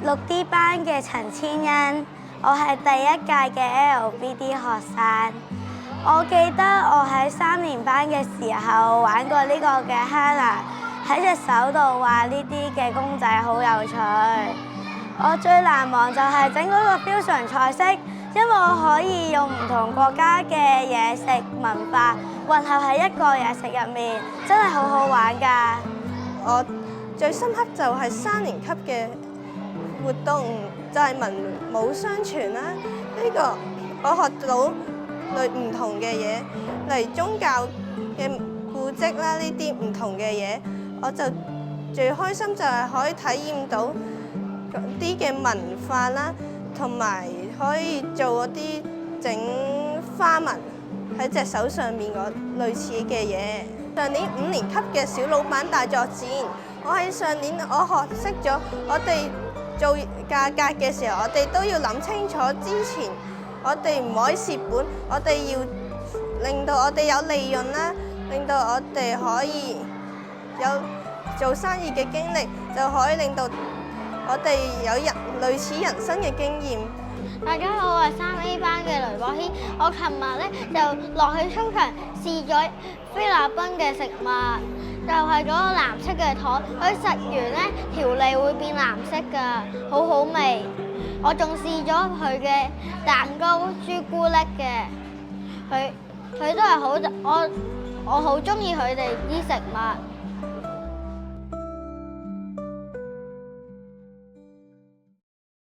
6D 班嘅陳千欣，我係第一屆嘅 LBD 學生。我記得我喺3年班嘅時候玩過呢個嘅 Hana， 喺隻手度畫呢啲嘅公仔，好有趣。我最難忘就係整嗰個 fusion 菜式，因為我可以用唔同國家嘅嘢食文化混合喺一個嘢食入面，真係好好玩㗎。我最深刻就係3年級嘅活動，就係文武雙全啦。呢個我學到唔同嘅嘢，例如宗教嘅古蹟啦，呢啲唔同嘅嘢，我就最開心就係可以體驗到啲嘅文化啦，同埋可以做嗰啲整花紋喺隻手上面嗰類似嘅嘢。上年5年級嘅小老闆大作戰，我喺上年我學識咗，我哋做價格嘅時候，我哋都要諗清楚之前，我哋唔可以蝕本，我哋要令到我哋有利潤啦，令到我哋可以有做生意嘅經歷，就可以令到我哋有類似人生嘅經驗。大家好，我係3A 班嘅雷博軒。我琴日咧就落去操場試咗菲律賓嘅食物，就係嗰個藍色嘅糖，佢食完咧條脷會變藍色㗎，好好味。我仲試咗佢嘅蛋糕朱古力嘅，佢都係好，我好中意佢哋啲食物。